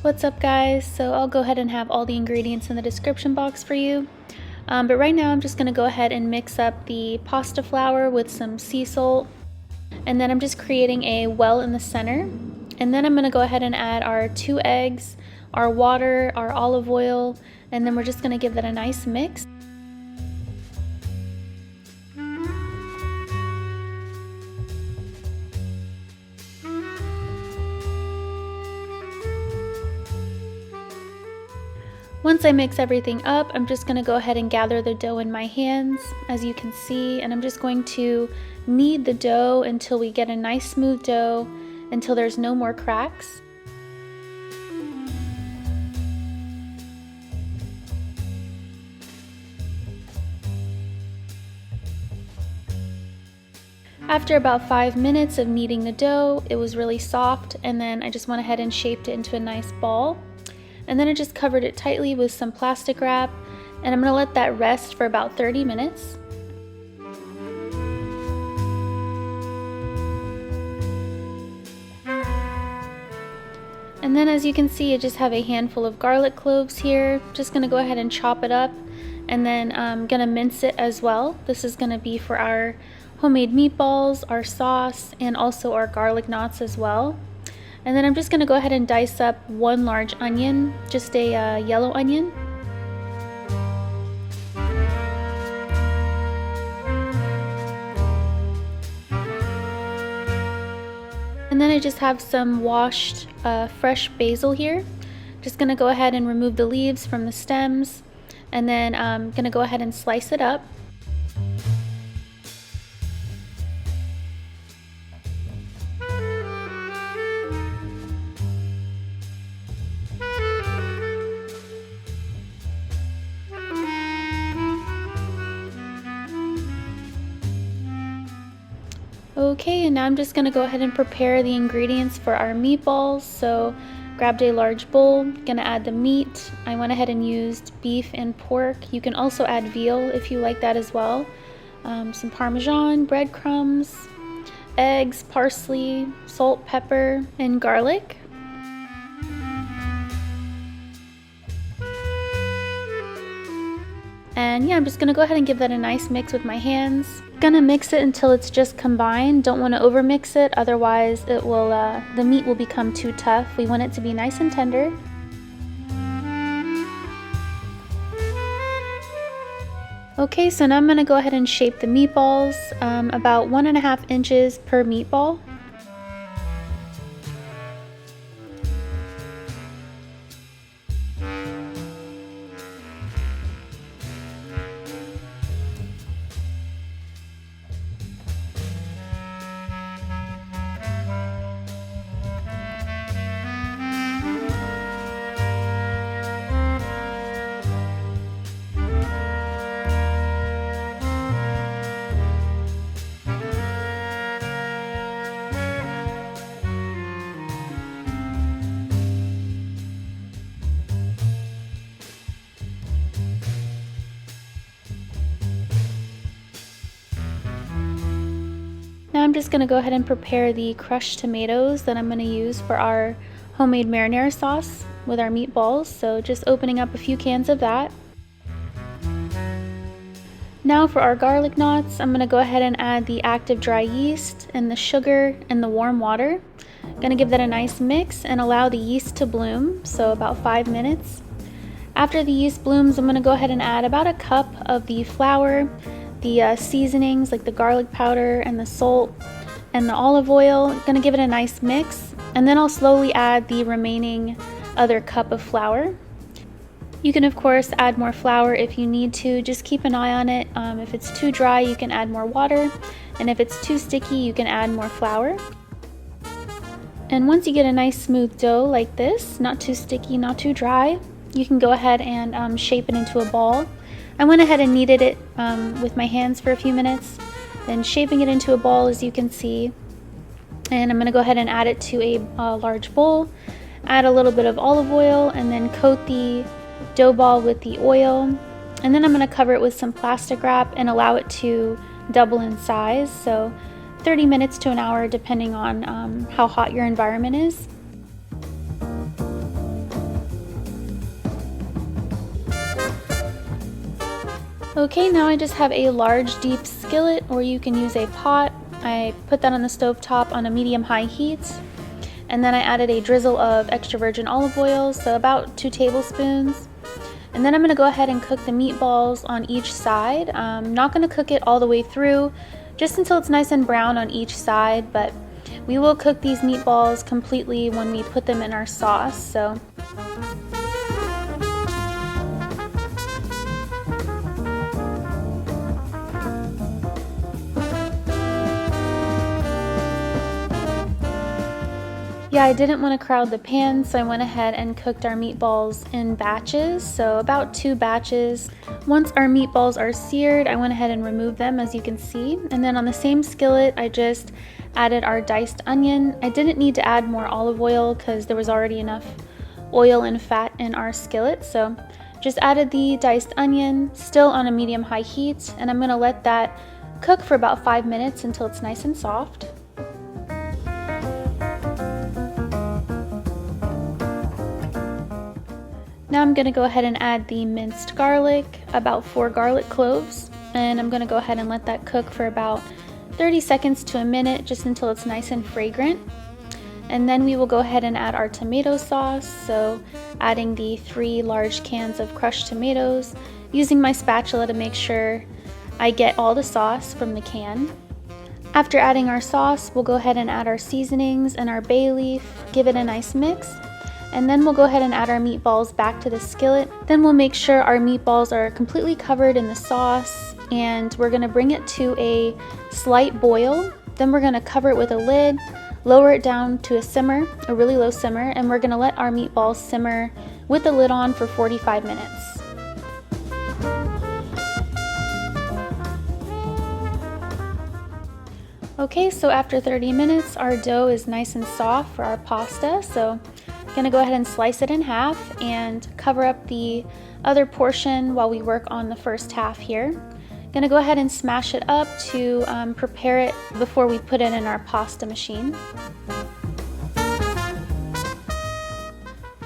What's up guys? So I'll go ahead and have all the ingredients in the description box for you. But right now I'm just going to go ahead and mix up the pasta flour with some sea salt. And then I'm just creating a well in the center. And then I'm going to go ahead and add our 2 eggs, our water, our olive oil, and then we're just going to give that a nice mix. Once I mix everything up, I'm just going to go ahead and gather the dough in my hands, as you can see, and I'm just going to knead the dough until we get a nice smooth dough, until there's no more cracks. After about 5 minutes of kneading the dough, it was really soft, and then I just went ahead and shaped it into a nice ball. And then I just covered it tightly with some plastic wrap, and I'm going to let that rest for about 30 minutes. And then as you can see, I just have a handful of garlic cloves here. Just going to go ahead and chop it up, and then I'm going to mince it as well. This is going to be for our homemade meatballs, our sauce, and also our garlic knots as well. And then I'm just going to go ahead and dice up 1 large onion, just a yellow onion. And then I just have some washed fresh basil here. Just going to go ahead and remove the leaves from the stems, and then I'm going to go ahead and slice it up. Okay, and now I'm just going to go ahead and prepare the ingredients for our meatballs. So grabbed a large bowl, going to add the meat. I went ahead and used beef and pork. You can also add veal if you like that as well. Some Parmesan, breadcrumbs, eggs, parsley, salt, pepper, and garlic. And yeah, I'm just gonna go ahead and give that a nice mix with my hands. Gonna mix it until it's just combined. Don't want to over mix it, otherwise it will the meat will become too tough. We want it to be nice and tender. Okay, so now I'm gonna go ahead and shape the meatballs, about 1.5 inches per meatball. Now I'm just going to go ahead and prepare the crushed tomatoes that I'm going to use for our homemade marinara sauce with our meatballs. So just opening up a few cans of that. Now for our garlic knots, I'm going to go ahead and add the active dry yeast and the sugar and the warm water. I'm going to give that a nice mix and allow the yeast to bloom, so about 5 minutes. After the yeast blooms, I'm going to go ahead and add about a cup of the flour, the seasonings like the garlic powder and the salt and the olive oil. I'm going to give it a nice mix, and then I'll slowly add the remaining other cup of flour. You can of course add more flour if you need to, just keep an eye on it. If it's too dry, you can add more water, and if it's too sticky, you can add more flour. And once you get a nice smooth dough like this, not too sticky, not too dry, you can go ahead and shape it into a ball. I went ahead and kneaded it with my hands for a few minutes, then shaping it into a ball as you can see. And I'm going to go ahead and add it to a large bowl, add a little bit of olive oil, and then coat the dough ball with the oil. And then I'm going to cover it with some plastic wrap and allow it to double in size, so 30 minutes to an hour depending on how hot your environment is. Okay, now I just have a large deep skillet, or you can use a pot. I put that on the stove top on a medium-high heat, and then I added a drizzle of extra virgin olive oil, so about 2 tablespoons. And then I'm going to go ahead and cook the meatballs on each side. I'm not going to cook it all the way through, just until it's nice and brown on each side, but we will cook these meatballs completely when we put them in our sauce. So yeah, I didn't want to crowd the pan, so I went ahead and cooked our meatballs in batches, so about 2 batches. Once our meatballs are seared, I went ahead and removed them, as you can see. And then on the same skillet, I just added our diced onion. I didn't need to add more olive oil because there was already enough oil and fat in our skillet, so just added the diced onion, still on a medium-high heat, and I'm going to let that cook for about 5 minutes until it's nice and soft. Now I'm going to go ahead and add the minced garlic, about 4 garlic cloves, and I'm going to go ahead and let that cook for about 30 seconds to a minute, just until it's nice and fragrant. And then we will go ahead and add our tomato sauce, so adding the 3 large cans of crushed tomatoes, using my spatula to make sure I get all the sauce from the can. After adding our sauce, we'll go ahead and add our seasonings and our bay leaf, give it a nice mix. And then we'll go ahead and add our meatballs back to the skillet. Then we'll make sure our meatballs are completely covered in the sauce, and we're gonna bring it to a slight boil. Then we're gonna cover it with a lid, lower it down to a simmer, a really low simmer, and we're gonna let our meatballs simmer with the lid on for 45 minutes. Okay, so after 30 minutes, our dough is nice and soft for our pasta, so gonna go ahead and slice it in half and cover up the other portion while we work on the first half here. Gonna go ahead and smash it up to prepare it before we put it in our pasta machine.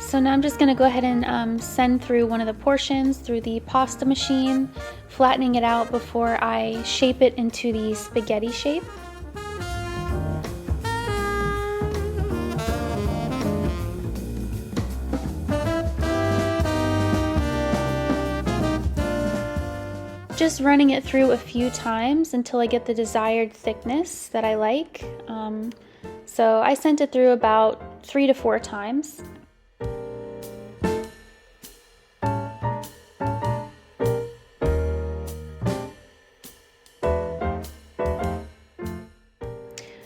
So now I'm just gonna go ahead and send through one of the portions through the pasta machine, flattening it out before I shape it into the spaghetti shape. Just running it through a few times until I get the desired thickness that I like. So I sent it through about 3 to 4 times.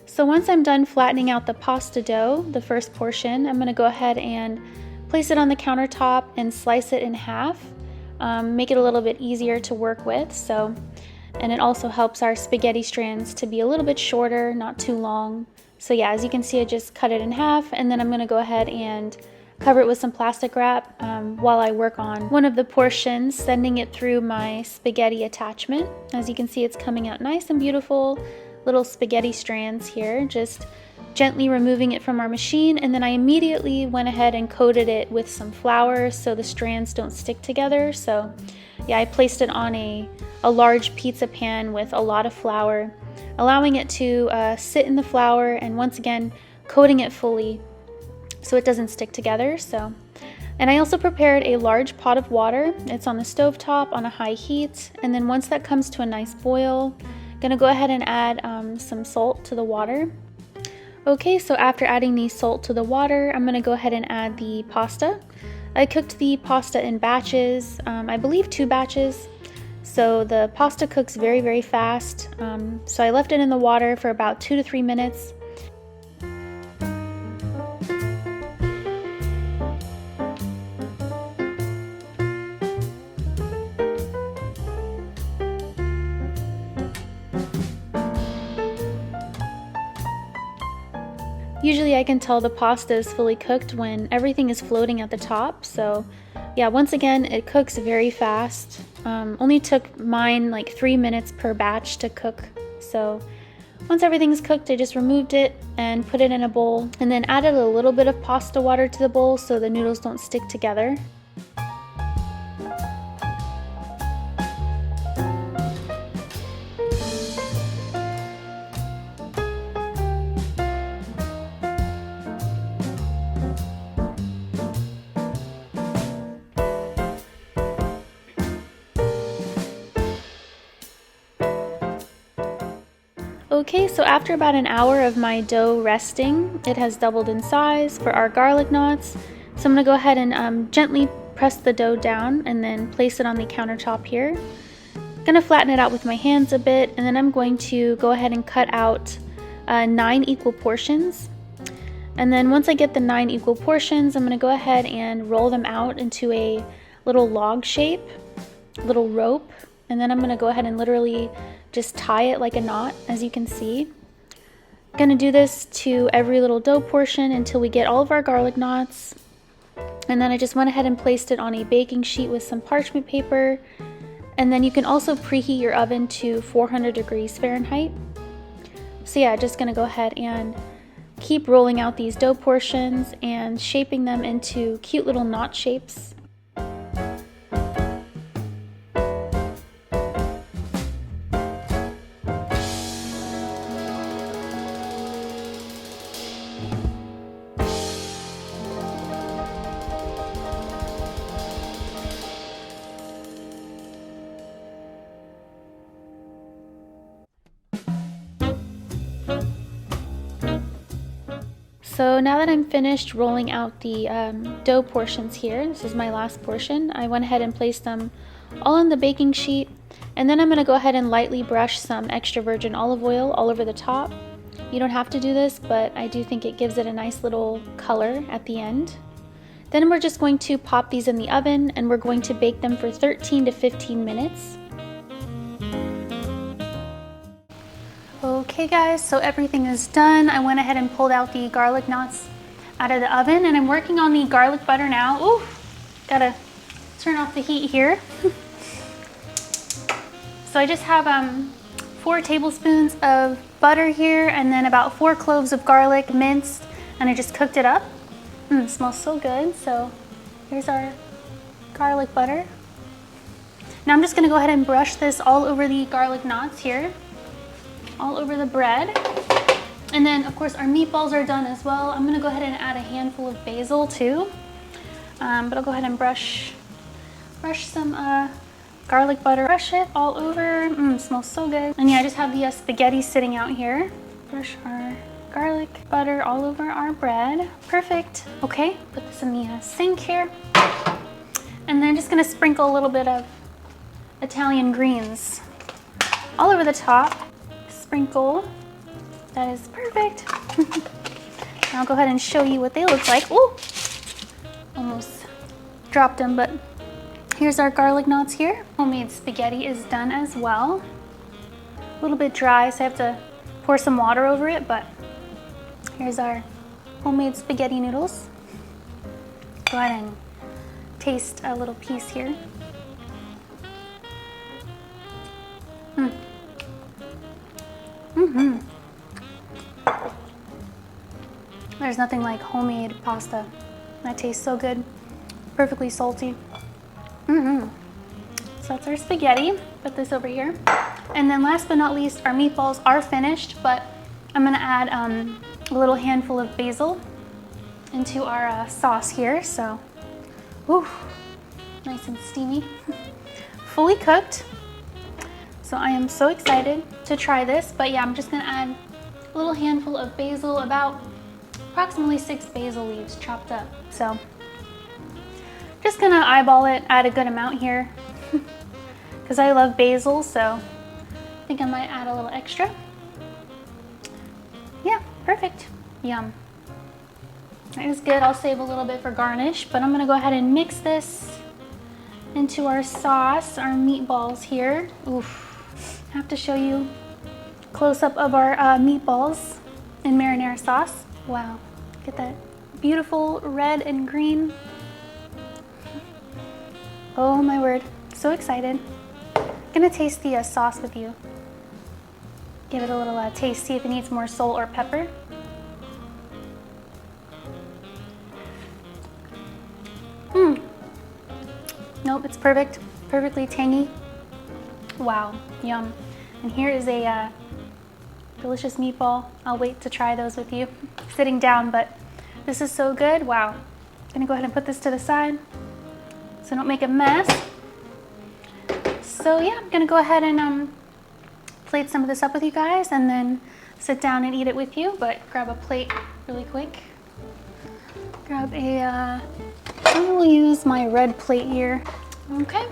So once I'm done flattening out the pasta dough, the first portion, I'm going to go ahead and place it on the countertop and slice it in half. Make it a little bit easier to work with, and it also helps our spaghetti strands to be a little bit shorter, not too long. So yeah, as you can see, I just cut it in half, and then I'm going to go ahead and cover it with some plastic wrap while I work on one of the portions, sending it through my spaghetti attachment. As you can see, it's coming out nice and beautiful, little spaghetti strands here, just gently removing it from our machine, and then I immediately went ahead and coated it with some flour so the strands don't stick together. So yeah, I placed it on a large pizza pan with a lot of flour, allowing it to sit in the flour, and once again coating it fully so it doesn't stick together. And I also prepared a large pot of water. It's on the stove top on a high heat, and then once that comes to a nice boil, I'm gonna go ahead and add some salt to the water. Okay, so after adding the salt to the water, I'm going to go ahead and add the pasta. I cooked the pasta in batches, I believe 2 batches. So the pasta cooks very, very fast. So I left it in the water for about 2 to 3 minutes. Usually I can tell the pasta is fully cooked when everything is floating at the top. So yeah, once again, it cooks very fast. Only took mine like 3 minutes per batch to cook. So once everything's cooked, I just removed it and put it in a bowl, and then added a little bit of pasta water to the bowl so the noodles don't stick together. Okay, so after about an hour of my dough resting, it has doubled in size for our garlic knots. So I'm going to go ahead and gently press the dough down and then place it on the countertop here. I'm going to flatten it out with my hands a bit, and then I'm going to go ahead and cut out 9 equal portions. And then once I get the 9 equal portions, I'm going to go ahead and roll them out into a little log shape, little rope, and then I'm going to go ahead and literally just tie it like a knot, as you can see. I'm going to do this to every little dough portion until we get all of our garlic knots. And then I just went ahead and placed it on a baking sheet with some parchment paper. And then you can also preheat your oven to 400 degrees Fahrenheit. So yeah, just going to go ahead and keep rolling out these dough portions and shaping them into cute little knot shapes. So now that I'm finished rolling out the dough portions here, this is my last portion, I went ahead and placed them all on the baking sheet, and then I'm going to go ahead and lightly brush some extra virgin olive oil all over the top. You don't have to do this, but I do think it gives it a nice little color at the end. Then we're just going to pop these in the oven, and we're going to bake them for 13 to 15 minutes. Okay guys, so everything is done. I went ahead and pulled out the garlic knots out of the oven, and I'm working on the garlic butter now. Ooh, gotta turn off the heat here. So I just have 4 tablespoons of butter here, and then about 4 cloves of garlic minced, and I just cooked it up. It smells so good. So here's our garlic butter. Now I'm just gonna go ahead and brush this all over the garlic knots here, all over the bread. And then of course our meatballs are done as well. I'm gonna go ahead and add a handful of basil too. But I'll go ahead and brush some garlic butter. Brush it all over. Smells so good. And yeah, I just have the spaghetti sitting out here. Brush our garlic butter all over our bread. Perfect. Okay, put this in the sink here. And then just gonna sprinkle a little bit of Italian greens all over the top. Sprinkle. That is perfect. I'll go ahead and show you what they look like. Ooh, almost dropped them, but here's our garlic knots here. Homemade spaghetti is done as well. A little bit dry, so I have to pour some water over it, but here's our homemade spaghetti noodles. Go ahead and taste a little piece here. There's nothing like homemade pasta. That tastes so good. Perfectly salty. So that's our spaghetti. Put this over here. And then last but not least, our meatballs are finished, but I'm gonna add a little handful of basil into our sauce here. So, whew, nice and steamy. Fully cooked. So I am so excited to try this, but yeah, I'm just gonna add a little handful of basil, about approximately 6 basil leaves chopped up. So just gonna eyeball it, add a good amount here because I love basil, so I think I might add a little extra. Yeah, perfect. Yum. That is good. I'll save a little bit for garnish, but I'm gonna go ahead and mix this into our sauce, our meatballs here. Oof. I have to show you a close-up of our meatballs in marinara sauce. Wow, get that beautiful red and green. Oh my word, so excited. I'm gonna taste the sauce with you. Give it a little taste, see if it needs more salt or pepper. Nope, it's perfect, perfectly tangy. Wow, yum. And here is a delicious meatball. I'll wait to try those with you sitting down, but this is so good. Wow. I'm gonna go ahead and put this to the side so don't make a mess. So yeah, I'm gonna go ahead and plate some of this up with you guys and then sit down and eat it with you, but grab a plate really quick. Grab a, I will use my red plate here. Okay.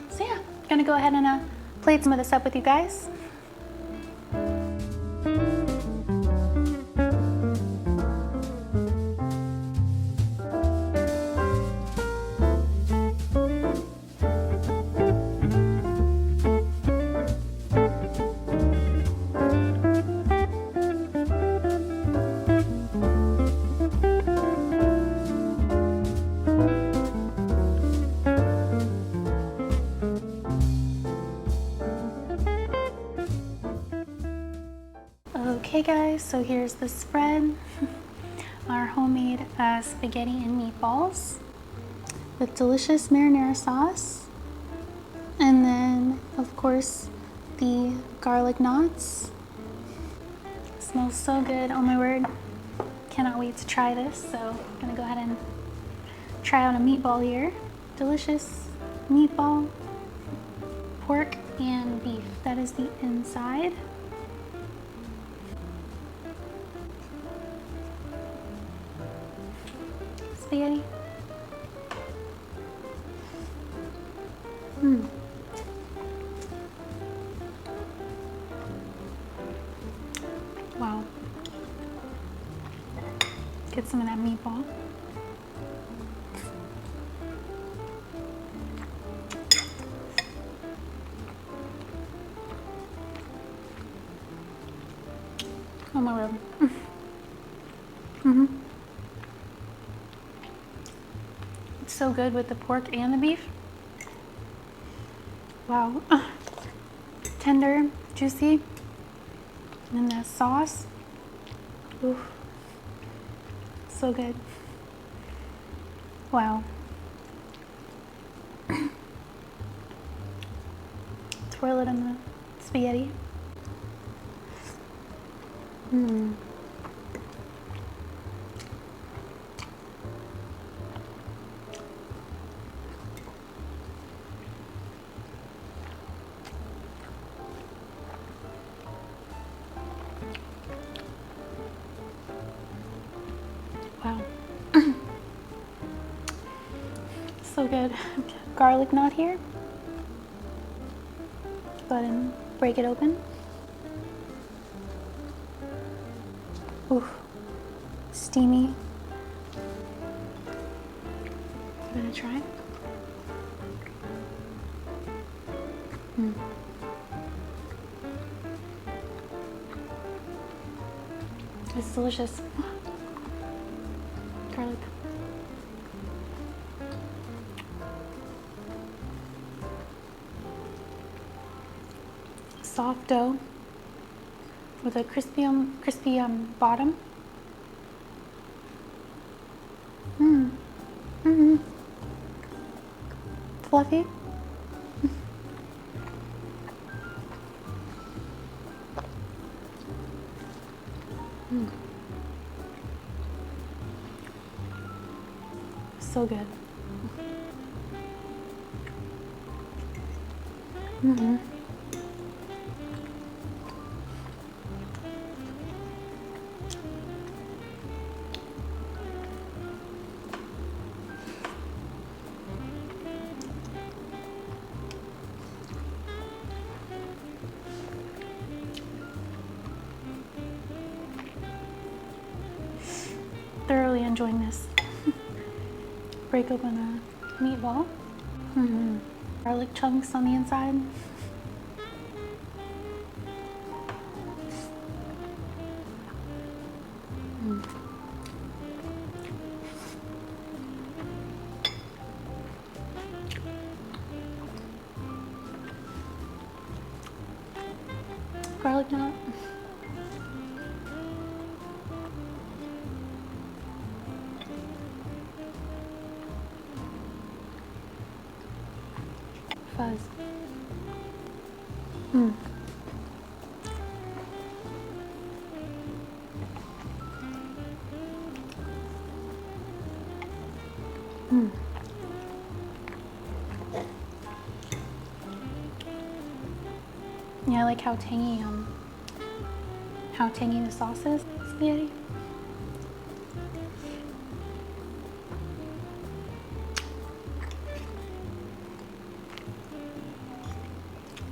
So yeah, gonna go ahead and plate some of this up with you guys. Okay guys, so here's the spread. Our homemade spaghetti and meatballs with delicious marinara sauce. And then, of course, the garlic knots. Smells so good, oh my word. Cannot wait to try this, so I'm gonna go ahead and try out a meatball here. Delicious meatball, pork and beef. That is the inside. Spaghetti. Wow. Get some of that meatball. Oh my word. It's so good with the pork and the beef. Wow. Tender, juicy. And that sauce. Ooh. So good. Wow. Twirl it in the spaghetti. Wow. So good. Garlic knot here. Go ahead and break it open. Ooh, steamy. Give it a try. It's delicious. Garlic. Soft dough with a crispy bottom. Fluffy. So good. Thoroughly enjoying this. Break open a meatball. Garlic chunks on the inside. Garlic knot. Fuzz. Yeah, I like how tangy the sauce is. Spaghetti.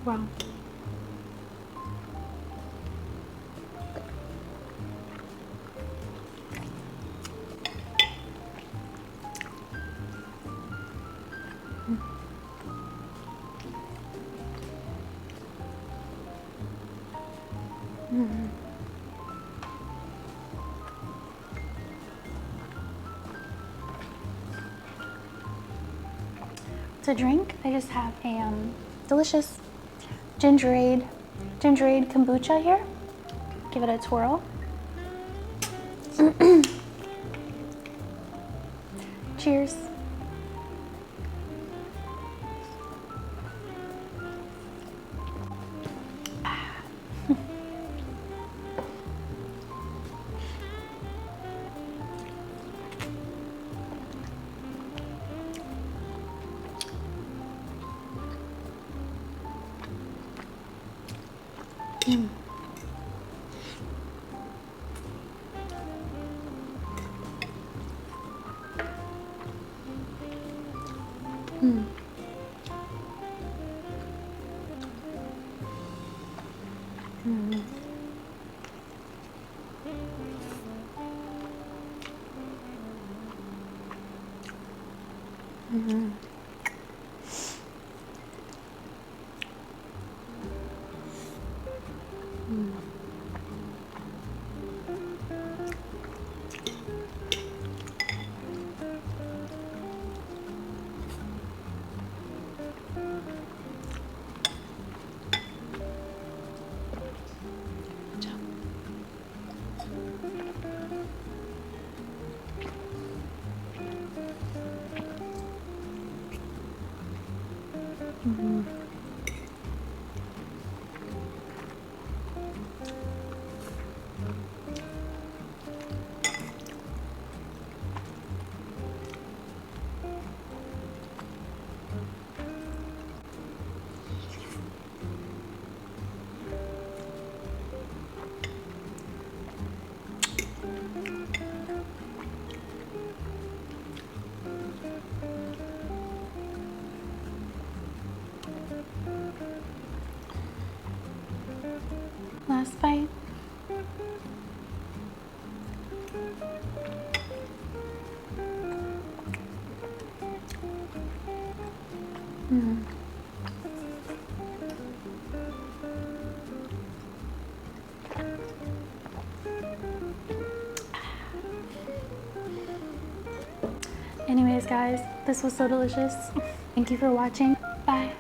Wow. Mm. To drink, I just have a delicious gingerade kombucha here. Give it a twirl. Cheers. Mm. Mm. Mm. Mm. Mm. Mm. Last bite. Mm. Anyways, guys, this was so delicious. Thank you for watching. Bye.